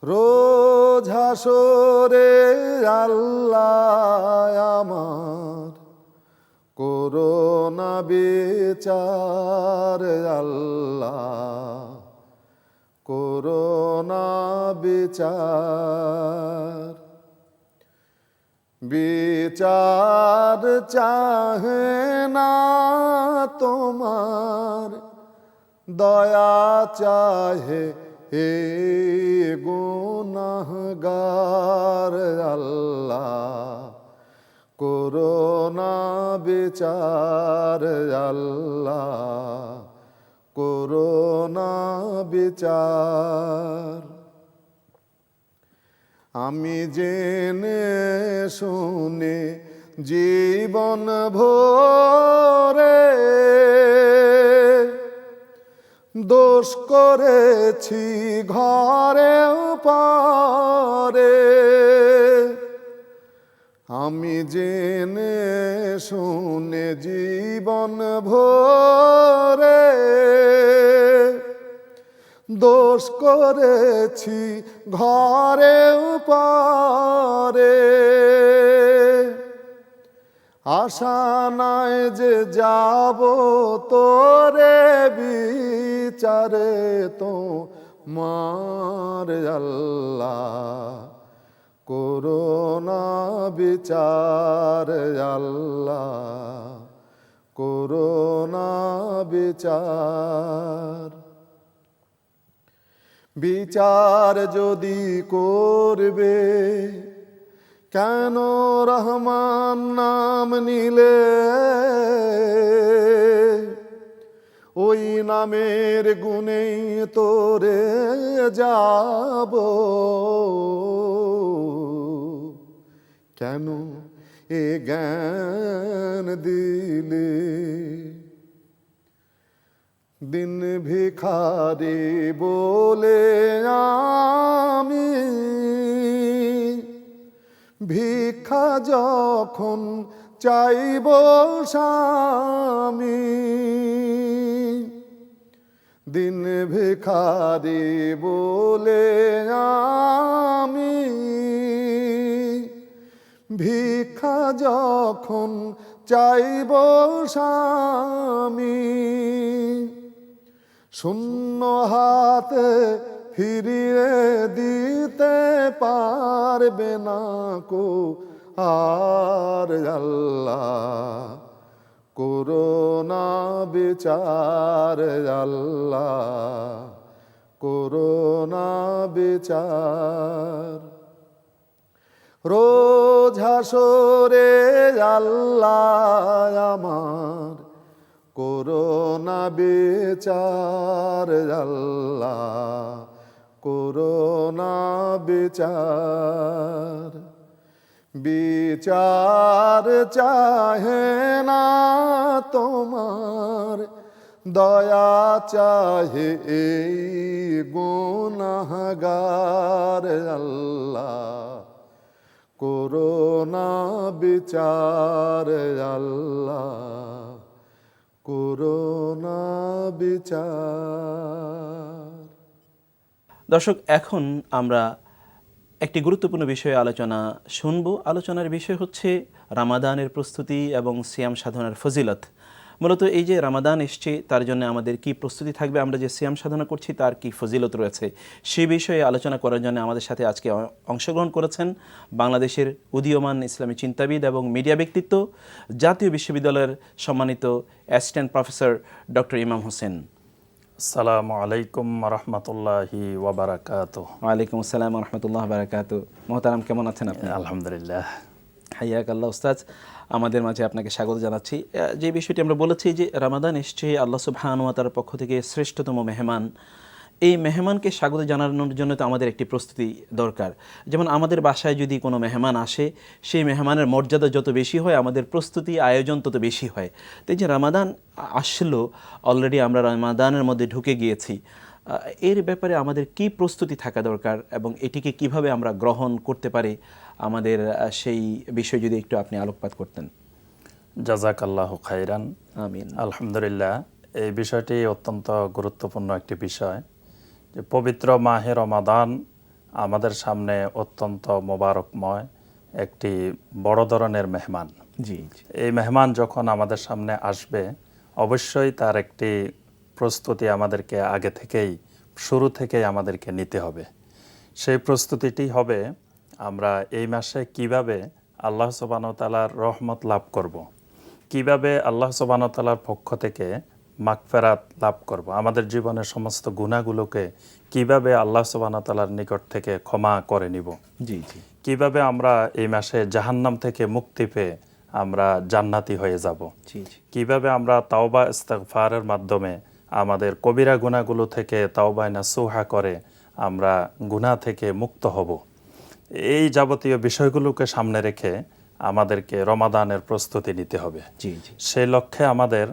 রোজ হাসরে আল্লাহ আমার করোনা বিচার, আল্লাহ করোনা বিচার। বিচার চাহে না তোমার, দয়া চাহে হে গুনাহগার, আল্লাহ করোনা বিচার, আল্লাহ করোনা বিচার। আমি জেনে শুনে জীবন ভরে দোষ করেছি ঘরে পারে। আমি জেনে শুনে জীবন ভরে দোষ করেছি ঘরে পারে। আশা নাই যে যাব তোরে বিচারে তো মার, আল্লাহ করোনা বিচার, আল্লাহ করোনা বিচার। বিচার যদি করবে কেন রহমান নাম নিলে, ওই নামের গুণেই তোরে যাব, কেন এ জ্ঞান দিলে। দিন ভিখারি বলে আমি ভিক্ষা যখন চাইব স্বামী, দিন ভিখারি বলে আমি ভিক্ষা যখন চাইব স্বামী, শূন্য হাতে ফিরিয়ে দিতে পারবে না কো আর আল্লাহ, করোনা বিচার আল্লাহ, করোনা বিচার। রোজ হাসরে আল্লাহ আমার করোনা বিচার আল্লাহ, করোনা বিচার। বিচার চাহে না তোমার, দয়া চাহে এই গুনাহগার আল্লাহ, করোনা বিচার আল্লাহ, করোনা বিচার। দর্শক, এখন আমরা একটি গুরুত্বপূর্ণ বিষয়ে আলোচনা শুনব। আলোচনার বিষয় হচ্ছে রামাদানের প্রস্তুতি এবং সিয়াম সাধনার ফজিলত। মূলত এই যে রামাদান এসছে, তার জন্য আমাদের কি প্রস্তুতি থাকবে, আমরা যে সিয়াম সাধনা করছি তার কি ফজিলত রয়েছে, সেই বিষয়ে আলোচনা করার জন্য আমাদের সাথে আজকে অংশগ্রহণ করেছেন বাংলাদেশের উদীয়মান ইসলামী চিন্তাবিদ এবং মিডিয়া ব্যক্তিত্ব, জাতীয় বিশ্ববিদ্যালয়ের সম্মানিত অ্যাসিস্ট্যান্ট প্রফেসর ডক্টর ইমাম হোসেন। আসসালামু আলাইকুম রহমতুল্লাহি ওয়াবারাকাতুহু। ওয়ালাইকুম আসসালাম রহমতুল্লাহ বারাকাতুহু। মোহতারাম, কেমন আছেন আপনি? আলহামদুলিল্লাহ। হাইয়াক আল্লাহ উস্তাদ, আমাদের মাঝে আপনাকে স্বাগত জানাচ্ছি। যে বিষয়টি আমরা বলেছি যে রামাদান এসছে আল্লাহ সুবহানাহু ওয়া তাআলার পক্ষ থেকে শ্রেষ্ঠতম মেহমান। এই মেহমানকে স্বাগত জানানোর জন্য তো আমাদের একটি প্রস্তুতি দরকার। যেমন আমাদের বাসায় যদি কোনো মেহমান আসে, সেই মেহমানের মর্যাদা যত বেশি হয়, আমাদের প্রস্তুতি আয়োজন তত বেশি হয়। তো এই যে রামাদান আসলো, অলরেডি আমরা রামাদানের মধ্যে ঢুকে গিয়েছি, এর ব্যাপারে আমাদের কি প্রস্তুতি থাকা দরকার এবং এটিকে কিভাবে আমরা গ্রহণ করতে পারি, আমাদের সেই বিষয় যদি একটু আপনি আলোকপাত করতেন। জাযাকাল্লাহু খাইরান। আমিন। আলহামদুলিল্লাহ, এই বিষয়টি অত্যন্ত গুরুত্বপূর্ণ একটি বিষয় যে পবিত্র মাহে রমাদান আমাদের সামনে অত্যন্ত মোবারকময় একটি বড় ধরনের মেহমান। জি। এই মেহমান যখন আমাদের সামনে আসবে, অবশ্যই তার একটি প্রস্তুতি আমাদেরকে আগে থেকেই, শুরু থেকেই আমাদেরকে নিতে হবে। সেই প্রস্তুতিটি হবে আমরা এই মাসে কিভাবে আল্লাহ সুবহানাহু ওয়া তাআলার রহমত লাভ করব, কিভাবে আল্লাহ সুবহানাহু ওয়া তাআলার পক্ষ থেকে মাগফিরাত লাভ করব, আমাদের জীবনের সমস্ত গুনাহগুলোকে কিভাবে আল্লাহ সুবহানাহু ওয়া তাআলার নিকট থেকে ক্ষমা করে নিব, জি জি, কিভাবে আমরা এই মাসে জাহান্নাম থেকে মুক্তি পেয়ে আমরা জান্নাতি হয়ে যাব, জি জি, কিভাবে আমরা তাওবা ইস্তিগফারের মাধ্যমে আমাদের কবিরা গুনাহগুলো থেকে তাওবা নাসুহা করে আমরা গুনাহ থেকে মুক্ত হব। এই যাবতীয় বিষয়গুলোকে সামনে রেখে আমাদেরকে রমাদানের প্রস্তুতি নিতে হবে। জি জি, সেই লক্ষ্যে আমাদের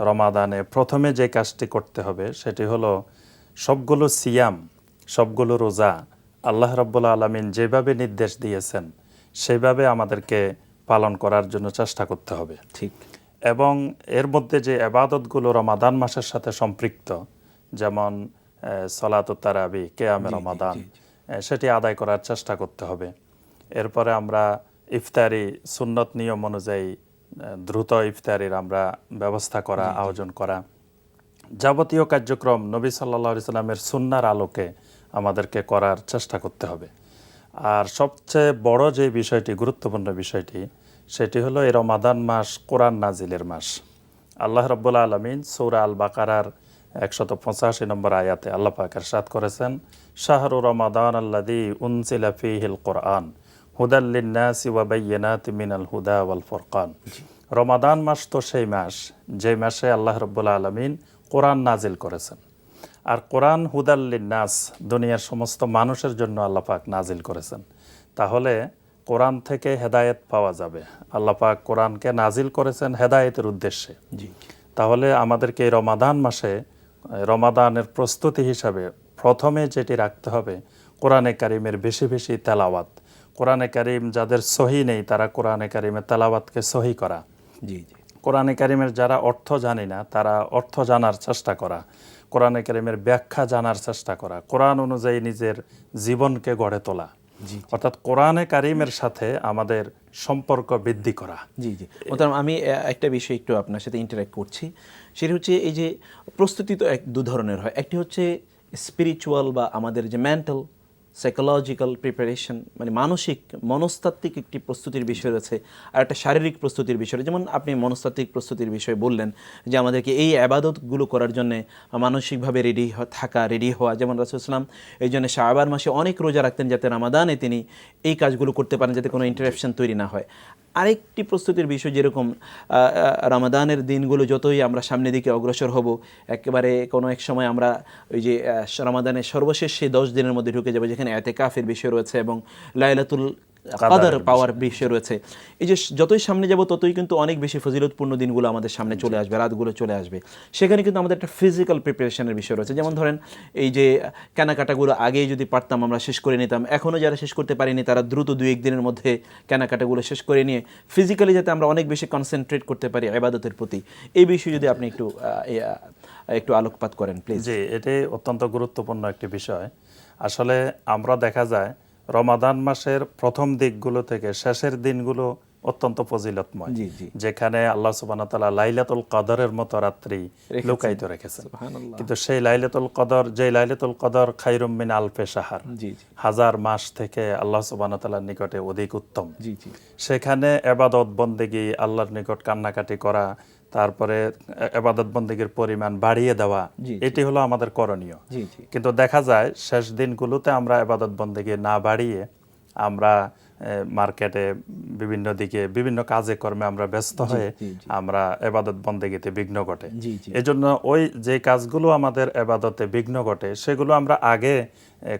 রমাদানে প্রথমে যে কাজটি করতে হবে সেটি হলো সবগুলো সিয়াম, সবগুলো রোজা আল্লাহ রাব্বুল আলামিন যেভাবে নির্দেশ দিয়েছেন সেভাবে আমাদেরকে পালন করার জন্য চেষ্টা করতে হবে। ঠিক। এবং এর মধ্যে যে ইবাদতগুলো রমাদান মাসের সাথে সম্পৃক্ত, যেমন সলাতুত তারাবি, কিয়ামে রমাদান, সেটি আদায় করার চেষ্টা করতে হবে। এরপরে আমরা ইফতারি সুন্নত নিয়ম অনুযায়ী দ্রুত ইফতারির আমরা ব্যবস্থা করা, আয়োজন করা, যাবতীয় কার্যক্রম নবী সাল্লাল্লাহু আলাইহি সাল্লামের সুন্নাহর আলোকে আমাদেরকে করার চেষ্টা করতে হবে। আর সবচেয়ে বড় যে বিষয়টি, গুরুত্বপূর্ণ বিষয়টি, সেটি হলো এই রমাদান মাস কোরআন নাজিলের মাস। আল্লাহ রাব্বুল আলামিন সূরা আল বাকারার 185 নম্বর আয়াতে আল্লাহ পাক ইরশাদ করেছেন, শাহরু রমাদান আল্লাযী উনজিলা ফীহিল কুরআন হুদাল লিন-নাসি ওয়া বায়্যিনাতিম মিনাল হুদা ওয়াল ফুরকান। রমাদান মাস তো সেই মাস যে মাসে আল্লাহ রাব্বুল আলামিন কোরআন নাজিল করেছেন। আর কোরআন হুদাল লিন-নাস, দুনিয়ার সমস্ত মানুষের জন্য আল্লাহ পাক নাজিল করেছেন। তাহলে কোরআন থেকে হেদায়েত পাওয়া যাবে। আল্লাহ পাক কোরআনকে নাজিল করেছেন হেদায়েতের উদ্দেশ্যে। তাহলে আমাদেরকে এই রমাদান মাসে রমাদানের প্রস্তুতি হিসাবে প্রথমে যেটি রাখতে হবে, কোরআনে কারিমের বেশি বেশি তেলাওয়াত। কোরআনে কারিম যাদের সহি নেই তারা কোরআনে কারিমের তেলাওয়াতকে সহি করা। কোরআনে কারিমের যারা অর্থ জানি না তারা অর্থ জানার চেষ্টা করা, কোরআনে কারিমের ব্যাখ্যা জানার চেষ্টা করা, কোরআন অনুযায়ী নিজের জীবনকে গড়ে তোলা, অর্থাৎ কোরআনে কারিমের সাথে আমাদের সম্পর্ক বৃদ্ধি করা। আমি একটা বিষয় একটু আপনার সাথে ইন্টারেক্ট করছি, সেটা হচ্ছে এই যে প্রস্তুতি তো দু ধরনের হয়। একটি হচ্ছে স্পিরিচুয়াল বা আমাদের যে মেন্টাল সাইকোলজিক্যাল প্রিপারেশন, মানে মানসিক মনস্তাত্ত্বিক একটি প্রস্তুতির বিষয় রয়েছে, আর একটা শারীরিক প্রস্তুতির বিষয়। যেমন আপনি মনস্তাত্ত্বিক প্রস্তুতির বিষয়ে বললেন যে আমাদেরকে এই আবাদতগুলো করার জন্যে মানসিকভাবে রেডি থাকা, রেডি হওয়া। যেমন রাসূল সাল্লাল্লাহু আলাইহি ওয়াসাল্লাম এই জন্য শাবান মাসে অনেক রোজা রাখতেন যাতে রমাদানে তিনি এই কাজগুলো করতে পারেন, যাতে কোনো ইন্টারাপশন তৈরি না হয়। আরেকটি প্রস্তুতির বিষয়, যেরকম রমাদানের দিনগুলো যতই আমরা সামনের দিকে অগ্রসর হব, একেবারে কোনো এক সময় আমরা ওই যে রমাদানের সর্বশেষ সেই 10 দিনের মধ্যে ঢুকে যাবো, যেখানে ইতিকাফের বিষয় রয়েছে এবং লাইলাতুল কদর পাওয়ার বিষয় রয়েছে। এই যে যতই সামনে যাব ততই কিন্তু অনেক বেশি ফজিলতপূর্ণ দিনগুলো আমাদের সামনে চলে আসবে, রাতগুলো চলে আসবে। সেখানে কিন্তু আমাদের একটা ফিজিক্যাল প্রিপারেশনের বিষয় রয়েছে। যেমন ধরেন এই যে কেনাকাটাগুলো আগেই যদি পারতাম আমরা শেষ করে নিতাম, এখনও যারা শেষ করতে পারিনি তারা দ্রুত 2-1 দিনের মধ্যে কেনাকাটাগুলো শেষ করে নিয়ে ফিজিক্যালি যাতে আমরা অনেক বেশি কনসেন্ট্রেট করতে পারি ইবাদতের প্রতি, এই বিষয়ে যদি আপনি একটু আলোকপাত করেন প্লিজ। জি, এটি অত্যন্ত গুরুত্বপূর্ণ একটি বিষয়। আসলে আমরা দেখা যায় রমাদান মাসের প্রথম দিকগুলো থেকে শেষের দিনগুলো অত্যন্ত ফজিলতময়, যেখানে আল্লাহ সুবহানাহু ওয়া তাআলা লাইলাতুল কদরের মতো রাত্রি লুকায়িত রেখেছেন। কিন্তু সেই লাইলাতুল কদর, যে লাইলাতুল কদর খায়রুম মিন আলফি শাহর, হাজার মাস থেকে আল্লাহ সুবহানাহু ওয়া তাআলার নিকটে অধিক উত্তম। সেখানে ইবাদত বন্দেগী, আল্লাহর নিকট কান্নাকাটি করা, তারপরে ইবাদত বন্দেগীর পরিমাণ বাড়িয়ে দেওয়া, এটি হলো আমাদের করণীয়। কিন্তু দেখা যায় শেষ দিনগুলোতে আমরা ইবাদত বন্দেগী না বাড়িয়ে আমরা মার্কেটে বিভিন্ন দিকে বিভিন্ন কাজে কর্মে আমরা ব্যস্ত হয়ে আমরা ইবাদত বন্দেগীতে বিঘ্ন ঘটে। এজন্য ওই যে কাজগুলো আমাদের ইবাদতে বিঘ্ন ঘটে সেগুলো আমরা আগে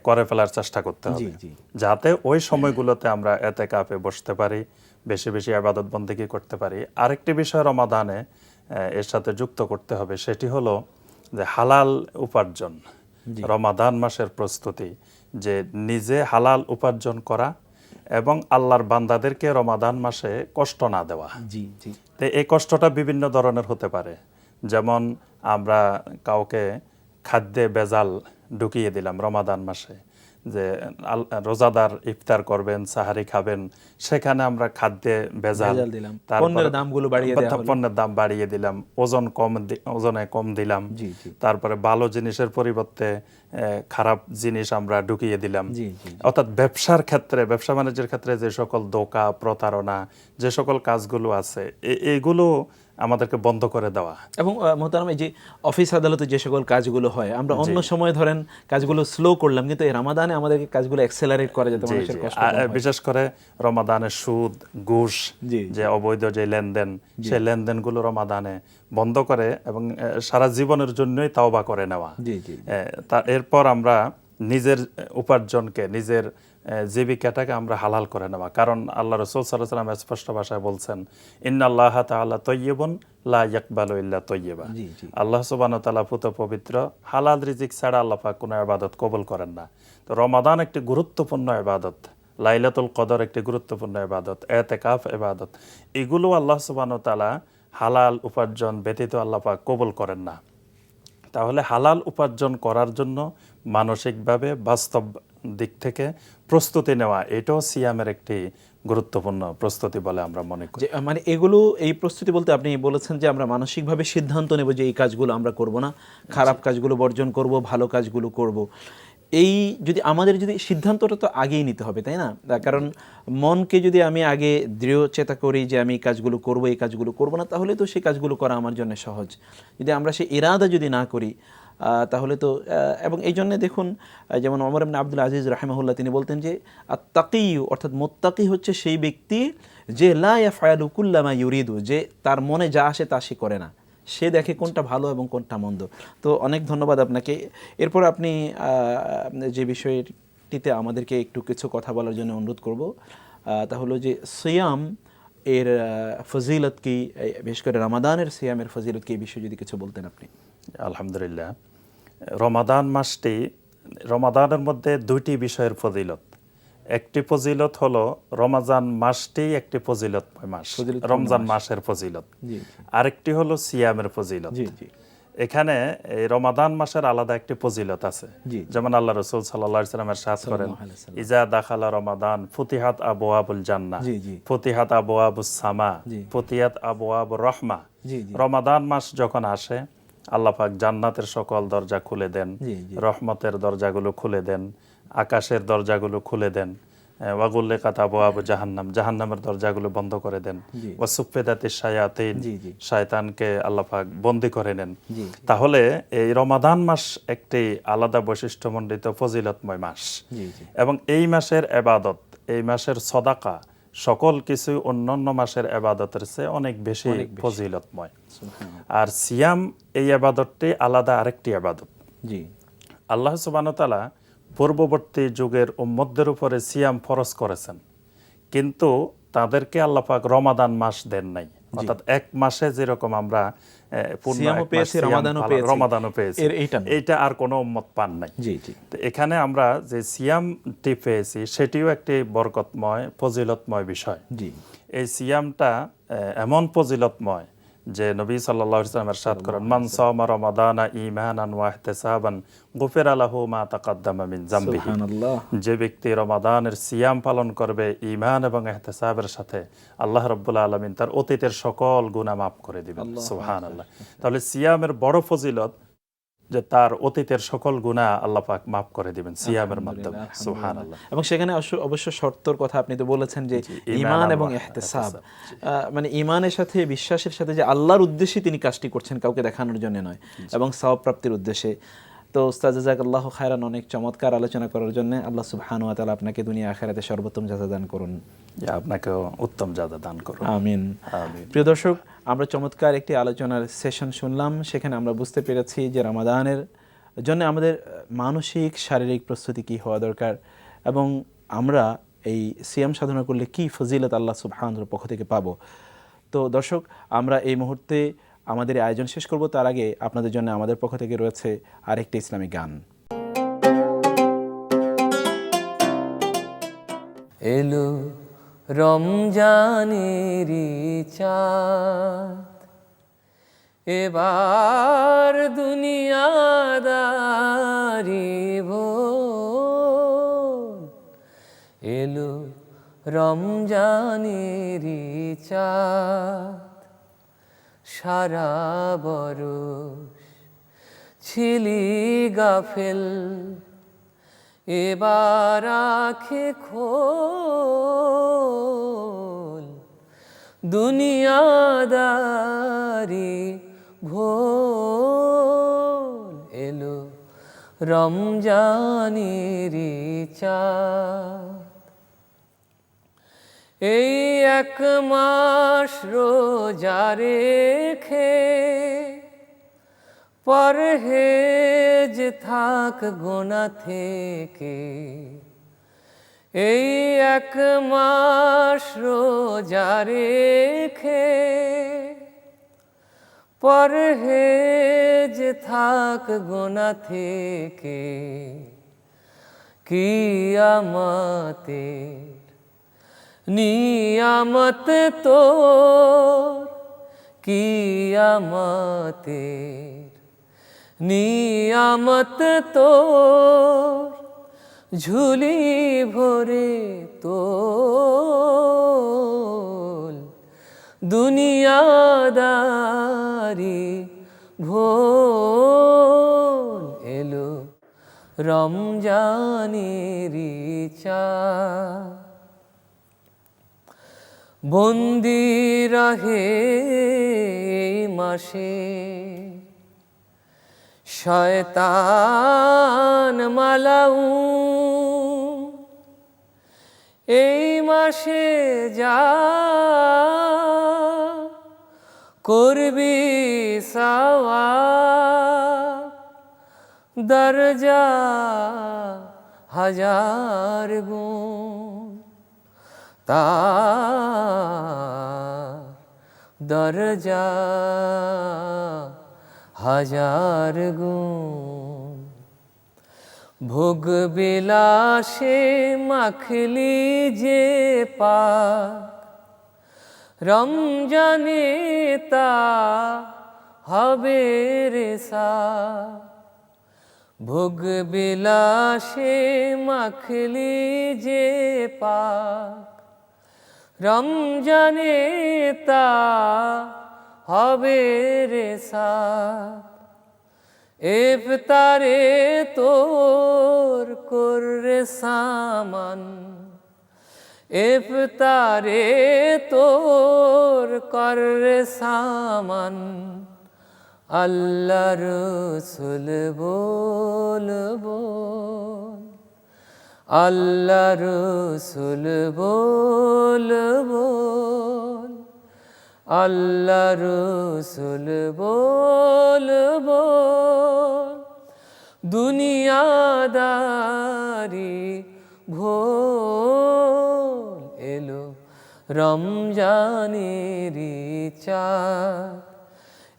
করে ফেলার চেষ্টা করতে হবে, যাতে ওই সময়গুলোতে আমরা ইতিকাফে বসতে পারি, বেশি বেশি ইবাদত বন্দেগী করতে পারি। আরেকটি বিষয় রমাদানে এর সাথে যুক্ত করতে হবে, সেটি হলো যে হালাল উপার্জন। রমাদান মাসের প্রস্তুতি, যে নিজে হালাল উপার্জন করা এবং আল্লাহর বান্দাদেরকে রমাদান মাসে কষ্ট না দেওয়া। তো এই কষ্টটা বিভিন্ন ধরনের হতে পারে। যেমন আমরা কাউকে খাদ্যে ভেজাল ঢুকিয়ে দিলাম রমাদান মাসে, যে রোজাদার ইফতার করবেন, সাহারি খাবেন, সেখানে আমরা খাদ্যে ভেজাল দিলাম, পণ্যের দাম বাড়িয়ে দিলাম, ওজনে কম দিলাম, তারপরে ভালো জিনিসের পরিবর্তে খারাপ জিনিস আমরা ঢুকিয়ে দিলাম। অর্থাৎ ব্যবসার ক্ষেত্রে, ব্যবসা বাণিজ্যের ক্ষেত্রে যে সকল ধোঁকা, প্রতারণা, যে সকল কাজগুলো আছে এগুলো আমাদেরকে বন্ধ করে দেওয়া। এবং মোহতারাম, এই যে অফিস আদালতে যে সকল কাজগুলো হয়, আমরা অন্য সময় ধরেন কাজগুলো স্লো করলাম, কিন্তু এই রমাদানে আমাদেরকে কাজগুলো অ্যাক্সেলারেট করে, যাতে মানুষের কষ্ট কম হয়। বিশেষ করে রমাদানের সুদ, ঘুষ, যে অবৈধ যে লেনদেন, সেই লেনদেনগুলো রমাদানে বন্ধ করে এবং সারা জীবনের জন্যই তাওবা করে নেওয়া। এরপর আমরা নিজের উপার্জনকে, নিজের জীবিকাটাকে আমরা হালাল করে নেওয়া। কারণ আল্লাহ রাসূল সাল্লাল্লাহু আলাইহি ওয়াসাল্লাম স্পষ্ট ভাষায় বলছেন, ইন্নাল্লাহা তাআলা তাইয়্যিবুন লা ইয়াকবালু ইল্লা তাইয়্যিবা। আল্লাহ সুবহানাহু ওয়া তাআলা পুত পবিত্র, হালাল রিজিক ছাড়া আল্লাহ পাক কোনো ইবাদত কবুল করেন না। তো রমাদান একটি গুরুত্বপূর্ণ ইবাদত, লাইলাতুল কদর একটি গুরুত্বপূর্ণ ইবাদত, ইতিকাফ ইবাদত, এগুলো আল্লাহ সুবহানাহু ওয়া তাআলা হালাল উপার্জন ব্যতীত আল্লাহ পাক কবুল করেন না। তাহলে হালাল উপার্জন করার জন্য মানসিকভাবে, বাস্তব দিক থেকে প্রস্তুতি নেওয়া, এটাও সিয়ামের একটি গুরুত্বপূর্ণ প্রস্তুতি বলে আমরা মনে করি। মানে এগুলো, এই প্রস্তুতি বলতে আপনি বলেছেন যে আমরা মানসিকভাবে সিদ্ধান্ত নেব যে এই কাজগুলো আমরা করব না, খারাপ কাজগুলো বর্জন করব, ভালো কাজগুলো করব। এই আমাদের সিদ্ধান্তটা তো আগেই নিতে হবে, তাই না? কারণ মনকে যদি আমি আগে দৃঢ় চেতা করি যে আমি এই কাজগুলো করব, এই কাজগুলো করব না, তাহলে তো সেই কাজগুলো করা আমার জন্য সহজ। যদি আমরা সেই ইরাদা যদি না করি, তাহলে তো এবং এই জন্যে দেখুন যেমন ওমর ইবনে আব্দুল আজিজ রাহিমাহুল্লাহ তিনি বলতেন যে আত্তাকি অর্থাৎ মুত্তাকি হচ্ছে সেই ব্যক্তি যে লা ইয়াফআলু কুল্লা মা ইউরিদু, যে তার মনে যা আসে তা সে করে না, সে দেখে কোনটা ভালো এবং কোনটা মন্দ। তো অনেক ধন্যবাদ আপনাকে। এরপর আপনি যে বিষয়টিতে আমাদেরকে একটু কিছু কথা বলার জন্য অনুরোধ করব, তা হলো যে সিয়াম এর ফজিলত কি, বিশেষ করে রমাদানের সিয়ামের ফজিলত কি, এই বিষয়ে যদি কিছু বলতেন আপনি। আলহামদুলিল্লাহ, রমাদান মাসটি, রমাদানের মধ্যে দুইটি বিষয়ের ফজিলত। একটি ফজিলত হলো রমজান মাসটি একটি ফজিলতময় মাস, রমজান মাসের ফজিলত। আরেকটি হলো সিয়ামের ফজিলত। এখানে এই রমাদান মাসের আলাদা একটি ফজিলত আছে, যেমন আল্লাহ রাসূল সাল্লাল্লাহু আলাইহি ওয়াসাল্লাম ইরশাদ করেন, ইজা দাখালা রমাদান ফুতিহাত আবওয়াবুল জান্নাহ, ফুতিহাত আবওয়াবুস সামা, ফুতিহাত আবওয়াবুর রাহমা। রমাদান মাস যখন আসে আল্লাহ পাক জান্নাতের সকল দরজা খুলে দেন, রহমতের দরজাগুলো খুলে দেন, আকাশের দরজাগুলো খুলে দেন, ওয়াগুল্লিকাত আবওয়াবু জাহান্নাম, জাহান্নামের দরজাগুলো বন্ধ করে দেন, ওয়াসুফিদাতিশ শায়াতিন, শয়তানকে আল্লাহ পাক বন্দী করে নেন। তাহলে এই রমাদান মাস একটি আলাদা বৈশিষ্ট্যমণ্ডিত ফজিলতময় মাস, এবং এই মাসের ইবাদত, এই মাসের সদাকা সকল কিছু অন্যান্য মাসের ইবাদতের চেয়ে অনেক বেশি ফজিলতময়। আর সিয়াম এই ইবাদতটি আলাদা আরেকটি ইবাদত। আল্লাহ সুবহানাহু ওয়া তাআলা পূর্ববর্তী যুগের উম্মতদের উপরে সিয়াম ফরজ করেছেন, কিন্তু তাদেরকে আল্লাহ পাক রমাদান মাস দেন নাই। অর্থাৎ এক মাসে যেরকম আমরা রমাদানও পেয়েছি, এইটা আর কোনো উম্মত পান নাই। তো এখানে আমরা যে সিয়ামটি পেয়েছি সেটিও একটি বরকতময় ফজিলতময় বিষয়। এই সিয়ামটা এমন ফজিলতময় যে নবী সাল্লাল্লাহু আলাইহি ওয়াসাল্লাম ইরশাদ করেন, মান সামা রমাদানা ঈমানান ওয়া ইহতিসাবান গুফিরা লাহু মা তাকাদ্দামা মিন যামবিহি। যে ব্যক্তি রমাদানের সিয়াম পালন করবে ঈমান এবং ইহতিসাবের সাথে, আল্লাহ রাব্বুল আলামিন তার অতীতের সকল গুনাহ মাফ করে দিবেন। সুবহানাল্লাহ। তাহলে সিয়ামের বড় ফজিলত যে তার অতীতের সকল গুনাহ আল্লাহ পাক মাফ করে দিবেন সিয়ামের মাধ্যমে। সুবহানাল্লাহ। এবং সেখানে অবশ্য শর্তর কথা আপনি তো বলেছেন যে ঈমান এবং ইহতিসাব, মানে ঈমানের সাথে, বিশ্বাসের সাথে যে আল্লাহর উদ্দেশ্যে তিনি কাজটি করছেন, কাউকে দেখানোর জন্য নয়, এবং সওয়াব প্রাপ্তির উদ্দেশ্যে। তো উস্তাদ জাযাকাল্লাহু খায়রান, অনেক চমৎকার আলোচনা করার জন্য আল্লাহ সুবহানাহু ওয়া তাআলা আপনাকে দুনিয়া আখিরাতে সর্বোত্তম জাযা দান করুন। আপনাকেও উত্তম জাযা দান করুন। আমিন। প্রিয় দর্শক, আমরা চমৎকার একটি আলোচনার সেশন শুনলাম। সেখানে আমরা বুঝতে পেরেছি যে রমাদানের জন্য আমাদের মানসিক শারীরিক প্রস্তুতি কী হওয়া দরকার, এবং আমরা এই সিয়াম সাধনা করলে কী ফজিলত আল্লাহ সুবহানাহুর পক্ষ থেকে পাবো। তো দর্শক, আমরা এই মুহূর্তে আমাদের আয়োজন শেষ করব, তার আগে আপনাদের জন্য আমাদের পক্ষ থেকে রয়েছে আরেকটি ইসলামিক গান। এলো রমজানেরি চাঁদ, এবার দুনিয়াদারি ভোর। এলো রমজানেরি চাঁদ, সারা বরষ ছিলি গাফেল, এবার আঁখে খোল। দুনিয়াদারি ভোল, এলো রমজানেরি চাঁদ। এই এক মাস রোজা রেখে পরহেজ থাক গুনাহ থেকে। এই এক মাস রোজা রেখে পরহেজ থাক গুনাহ থেকে। কিয়ামতের নিয়ামত তোর, কিয়ামতের নিয়ামত তোর, ঝুলি ভরে তোল। দুনিয়াদারি ভোল, এলো রমজানেরি চাঁদ। বন্দি রহে মাসে শয়তান মালাউ এই মাসে যা করবি সওয়াব দরজা হাজার গুণ তার দরজা হাজার গুণ ভোগ বিলাসে মাখলি যে পাক রমজানে তা হবে রে সাক ভোগ বিলাসে মাখলি যে পাক রমজানে তা হবে রে সাক ইফতারে তোর কররে সামান ইফতারে তোর কররে সামান আল্লাহ রসুল বলবো আল্লাহ রসুল বলবো আল্লাহ রসুল বলবো দুনিয়াদারি ভোল এলো রমজানেরি চাঁদ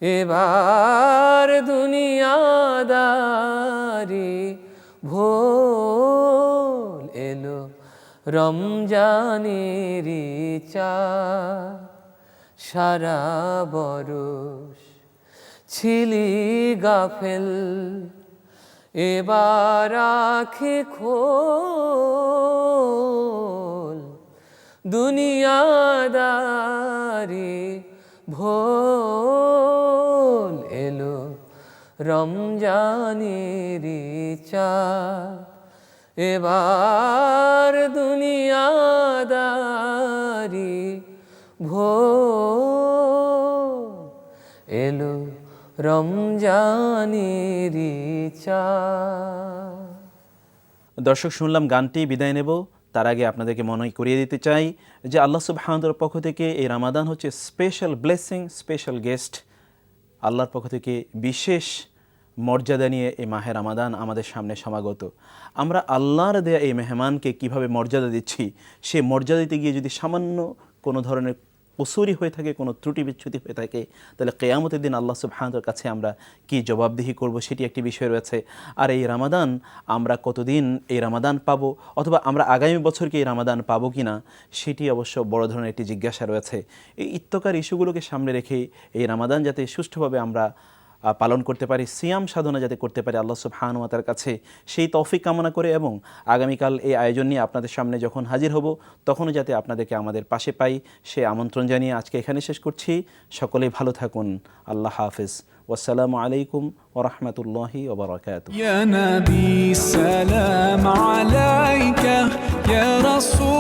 এবার দুনিয়াদারি ভোল এলো রমজানেরি চাঁদ সারা বরস ছিলি গাফেল এবার আঁখি খোল দুনিয়াদারি ভোল এলো রমজানেরি চাঁদ এবার দুনিয়াদারি ভোল এলো রমজানেরি চাঁদ। দর্শক, শুনলাম গানটি, বিদায় নেব। তার আগে আপনাদেরকে মনে করিয়ে দিতে চাই যে আল্লাহ সুবহানাহু ওয়া তাআলার পক্ষ থেকে এই রমাদান হচ্ছে স্পেশাল ব্লেসিং, স্পেশাল গেস্ট। আল্লাহর পক্ষ থেকে বিশেষ মর্যাদা নিয়ে এই মাহে রমাদান আমাদের সামনে সমাগত। আমরা আল্লাহর দেয়া এই মেহমানকে কিভাবে মর্যাদা দিচ্ছি, সে মর্যাদা দিতে গিয়ে যদি সামান্য কোনো ধরনের কসুরি হয়ে থাকে, কোনো ত্রুটি বিচ্যুতি হয়ে থাকে, তাহলে কিয়ামতের দিন আল্লাহ সুবহানাহু ওয়া তাআলার কাছে আমরা কি জবাবদিহি করব, সেটি একটি বিষয় রয়েছে। আর এই রমাদান আমরা কতদিন এই রমাদান পাবো, অথবা আমরা আগামী বছর কি এই রমাদান পাবো কি না, সেটি অবশ্য বড় ধরনের একটি জিজ্ঞাসা রয়েছে। এই ইত্যকার ইস্যুগুলোকে সামনে রেখে এই রমাদান যাতে সুষ্ঠুভাবে আমরা পালন করতে পারি, সিয়াম সাধনা যাতে করতে পারি আল্লাহ সুবহানাহু ওয়া তাআলার কাছে, সেই তৌফিক কামনা করে এবং আগামীকাল এই আয়োজন নিয়ে আপনাদের সামনে যখন হাজির হব তখনও যাতে আপনাদেরকে আমাদের পাশে পাই, সে আমন্ত্রণ জানিয়ে আজকে এখানে শেষ করছি। সকলেই ভালো থাকুন। আল্লাহ হাফেজ। ওয়াসসালামু আলাইকুম ওয়া রাহমাতুল্লাহি ওয়া বারাকাতুহু। ইয়া নবী সালাম আলাইকা ইয়া রাসূল